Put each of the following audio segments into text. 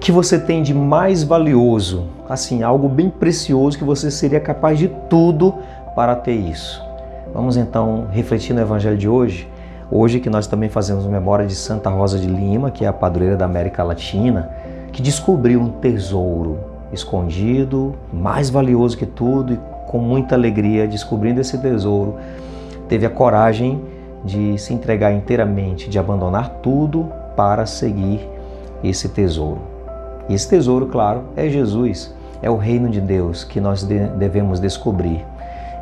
que você tem de mais valioso, assim, algo bem precioso que você seria capaz de tudo para ter isso. Vamos então refletir no Evangelho de hoje. Hoje que nós também fazemos memória de Santa Rosa de Lima, que é a padroeira da América Latina, que descobriu um tesouro escondido, mais valioso que tudo, e com muita alegria, descobrindo esse tesouro, teve a coragem de se entregar inteiramente, de abandonar tudo para seguir esse tesouro. E esse tesouro, claro, é Jesus, é o reino de Deus que nós devemos descobrir.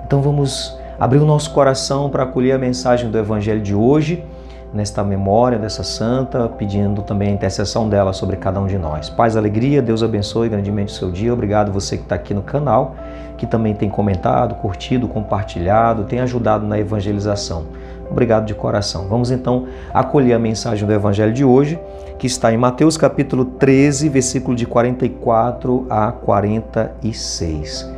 Então vamos abrir o nosso coração para acolher a mensagem do Evangelho de hoje, nesta memória dessa santa, pedindo também a intercessão dela sobre cada um de nós. Paz, alegria, Deus abençoe grandemente o seu dia. Obrigado você que está aqui no canal, que também tem comentado, curtido, compartilhado, tem ajudado na evangelização. Obrigado de coração. Vamos então acolher a mensagem do Evangelho de hoje, que está em Mateus capítulo 13, versículo de 44 a 46.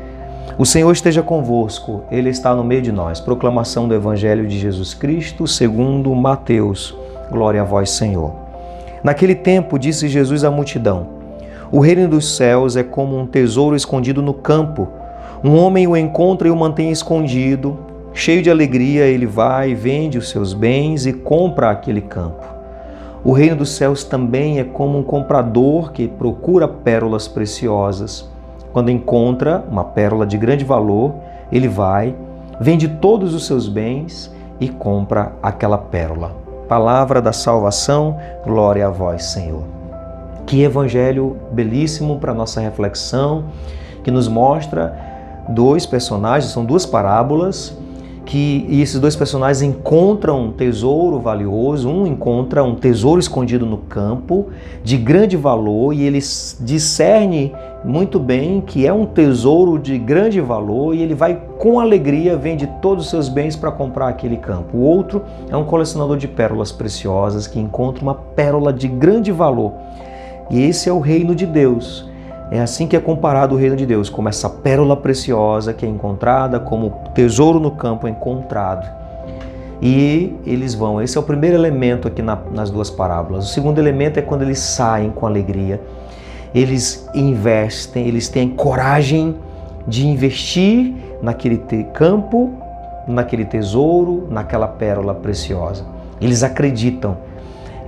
O Senhor esteja convosco, Ele está no meio de nós. Proclamação do Evangelho de Jesus Cristo, segundo Mateus. Glória a vós, Senhor. Naquele tempo, disse Jesus à multidão: o reino dos céus é como um tesouro escondido no campo. Um homem o encontra e o mantém escondido. Cheio de alegria, ele vai, vende os seus bens e compra aquele campo. O reino dos céus também é como um comprador que procura pérolas preciosas. Quando encontra uma pérola de grande valor, ele vai, vende todos os seus bens e compra aquela pérola. Palavra da salvação, glória a vós, Senhor. Que evangelho belíssimo para nossa reflexão, que nos mostra dois personagens, são duas parábolas, que esses dois personagens encontram um tesouro valioso. Um encontra um tesouro escondido no campo, de grande valor, e ele discerne muito bem que é um tesouro de grande valor, e ele vai com alegria, vende todos os seus bens para comprar aquele campo. O outro é um colecionador de pérolas preciosas, que encontra uma pérola de grande valor. E esse é o reino de Deus. É assim que é comparado o reino de Deus, como essa pérola preciosa que é encontrada, como tesouro no campo encontrado. E eles vão, esse é o primeiro elemento aqui nas duas parábolas. O segundo elemento é quando eles saem com alegria, eles investem, eles têm coragem de investir naquele campo, naquele tesouro, naquela pérola preciosa. Eles acreditam.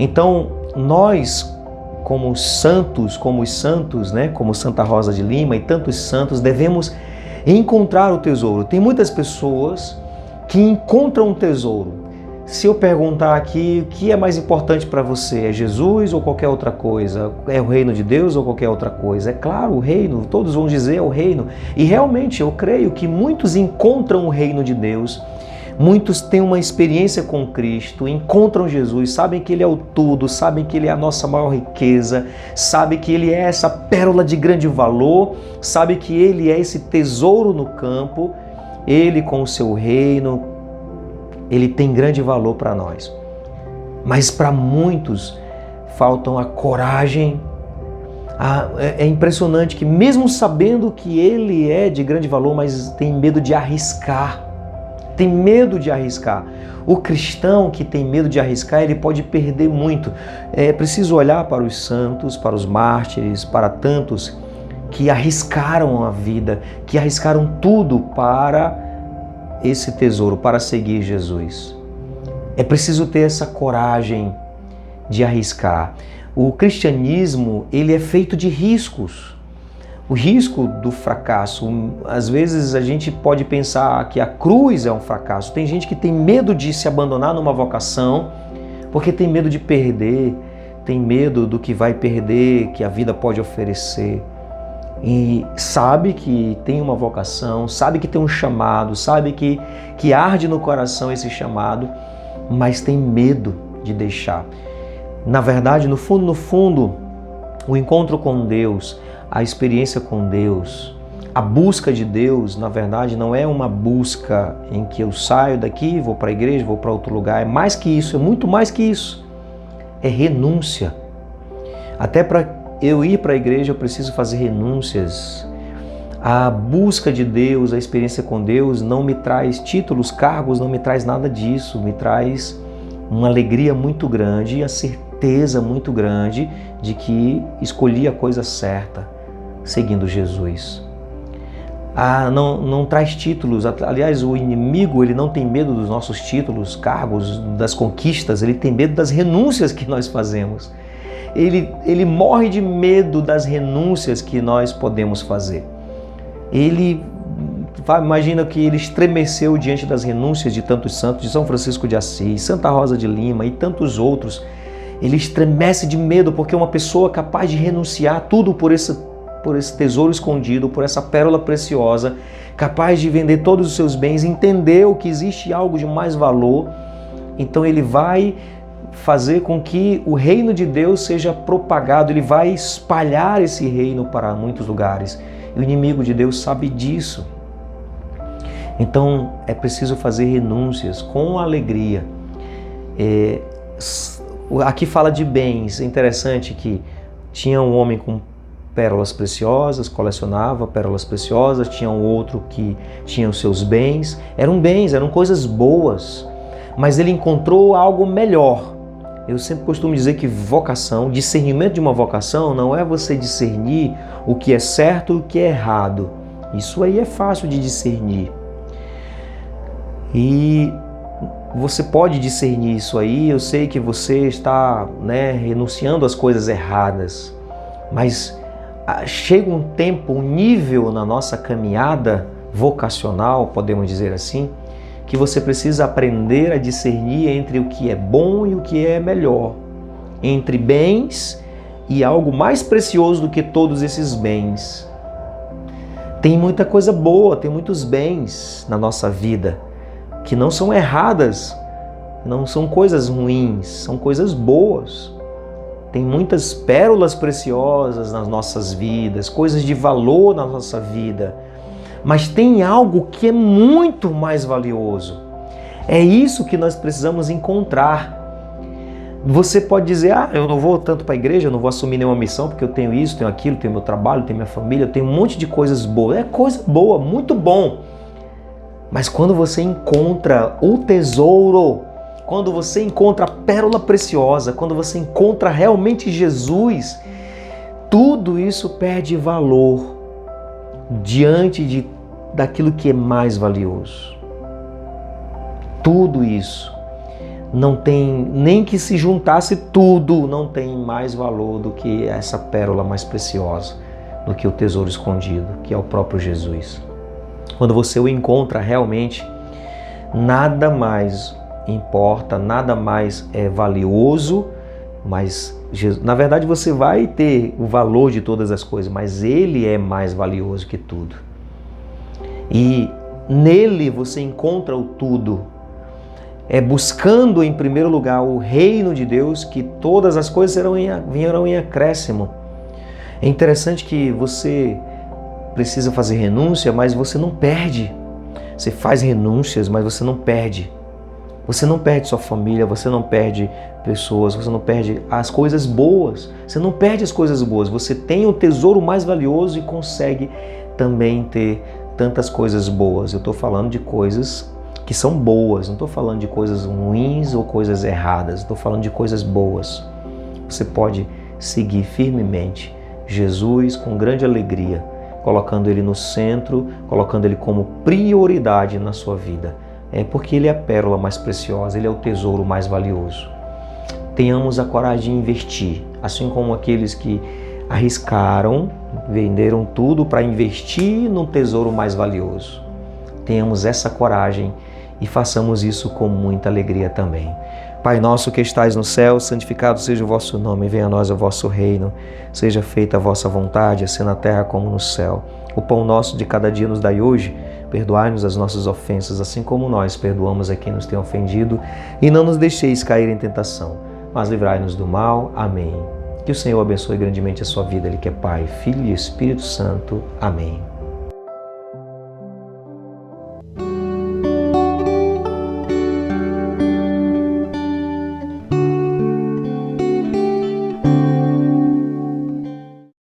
Então, nós, como os santos, né, como Santa Rosa de Lima e tantos santos, devemos encontrar o tesouro. Tem muitas pessoas que encontram um tesouro. Se eu perguntar aqui o que é mais importante para você, é Jesus ou qualquer outra coisa? É o reino de Deus ou qualquer outra coisa? É claro, o reino, todos vão dizer é o reino. E realmente eu creio que muitos encontram o reino de Deus. Muitos têm uma experiência com Cristo, encontram Jesus, sabem que Ele é o tudo, sabem que Ele é a nossa maior riqueza, sabem que Ele é essa pérola de grande valor, sabem que Ele é esse tesouro no campo. Ele, com o seu reino, Ele tem grande valor para nós. Mas para muitos faltam a coragem. É impressionante que mesmo sabendo que Ele é de grande valor, mas tem medo de arriscar. Tem medo de arriscar. O cristão que tem medo de arriscar, ele pode perder muito. É preciso olhar para os santos, para os mártires, para tantos que arriscaram a vida, que arriscaram tudo para esse tesouro, para seguir Jesus. É preciso ter essa coragem de arriscar. O cristianismo, ele é feito de riscos. O risco do fracasso, às vezes a gente pode pensar que a cruz é um fracasso. Tem gente que tem medo de se abandonar numa vocação porque tem medo de perder, tem medo do que vai perder, que a vida pode oferecer. E sabe que tem uma vocação, sabe que tem um chamado, sabe que arde no coração esse chamado, mas tem medo de deixar. Na verdade, no fundo, o encontro com Deus, a experiência com Deus, a busca de Deus, na verdade, não é uma busca em que eu saio daqui, vou para a igreja, vou para outro lugar. É mais que isso, é muito mais que isso. É renúncia. Até para eu ir para a igreja, eu preciso fazer renúncias. A busca de Deus, a experiência com Deus não me traz títulos, cargos, não me traz nada disso. Me traz uma alegria muito grande e a certeza certeza muito grande de que escolhi a coisa certa, seguindo Jesus. Não traz títulos. Aliás, o inimigo, ele não tem medo dos nossos títulos, cargos, das conquistas, ele tem medo das renúncias que nós fazemos. Ele morre de medo das renúncias que nós podemos fazer. Imagina que ele estremeceu diante das renúncias de tantos santos, de São Francisco de Assis, Santa Rosa de Lima e tantos outros. Ele estremece de medo porque uma pessoa capaz de renunciar tudo por esse tesouro escondido, por essa pérola preciosa, capaz de vender todos os seus bens, entendeu que existe algo de mais valor, então ele vai fazer com que o reino de Deus seja propagado, ele vai espalhar esse reino para muitos lugares. E o inimigo de Deus sabe disso. Então é preciso fazer renúncias com alegria. Aqui fala de bens. É interessante que tinha um homem com pérolas preciosas, colecionava pérolas preciosas, tinha um outro que tinha os seus bens. Eram bens, eram coisas boas, mas ele encontrou algo melhor. Eu sempre costumo dizer que vocação, discernimento de uma vocação não é você discernir o que é certo e o que é errado. Isso aí é fácil de discernir. E você pode discernir isso aí. Eu sei que você está, renunciando às coisas erradas, mas chega um tempo, um nível na nossa caminhada vocacional, podemos dizer assim, que você precisa aprender a discernir entre o que é bom e o que é melhor, entre bens e algo mais precioso do que todos esses bens. Tem muita coisa boa, tem muitos bens na nossa vida que não são erradas, não são coisas ruins, são coisas boas. Tem muitas pérolas preciosas nas nossas vidas, coisas de valor na nossa vida. Mas tem algo que é muito mais valioso. É isso que nós precisamos encontrar. Você pode dizer, eu não vou tanto para a igreja, eu não vou assumir nenhuma missão, porque eu tenho isso, tenho aquilo, tenho meu trabalho, tenho minha família, eu tenho um monte de coisas boas. É coisa boa, muito bom. Mas quando você encontra o tesouro, quando você encontra a pérola preciosa, quando você encontra realmente Jesus, tudo isso perde valor diante daquilo que é mais valioso. Tudo isso não tem, nem que se juntasse tudo, não tem mais valor do que essa pérola mais preciosa, do que o tesouro escondido, que é o próprio Jesus. Quando você o encontra realmente, nada mais importa, nada mais é valioso, mas na verdade você vai ter o valor de todas as coisas, mas Ele é mais valioso que tudo. E nele você encontra o tudo. É buscando em primeiro lugar o reino de Deus que todas as coisas virão em acréscimo. É interessante que você precisa fazer renúncia, mas você não perde. Você faz renúncias, mas você não perde. Você não perde sua família, você não perde pessoas, você não perde as coisas boas. Você não perde as coisas boas. Você tem o tesouro mais valioso e consegue também ter tantas coisas boas. Eu estou falando de coisas que são boas, não estou falando de coisas ruins ou coisas erradas. Estou falando de coisas boas. Você pode seguir firmemente Jesus com grande alegria, colocando Ele no centro, colocando Ele como prioridade na sua vida. É porque Ele é a pérola mais preciosa, Ele é o tesouro mais valioso. Tenhamos a coragem de investir, assim como aqueles que arriscaram, venderam tudo para investir num tesouro mais valioso. Tenhamos essa coragem e façamos isso com muita alegria também. Pai nosso que estais no céu, santificado seja o vosso nome, venha a nós o vosso reino, seja feita a vossa vontade, assim na terra como no céu. O pão nosso de cada dia nos dai hoje, perdoai-nos as nossas ofensas, assim como nós perdoamos a quem nos tem ofendido, e não nos deixeis cair em tentação, mas livrai-nos do mal. Amém. Que o Senhor abençoe grandemente a sua vida, Ele que é Pai, Filho e Espírito Santo. Amém.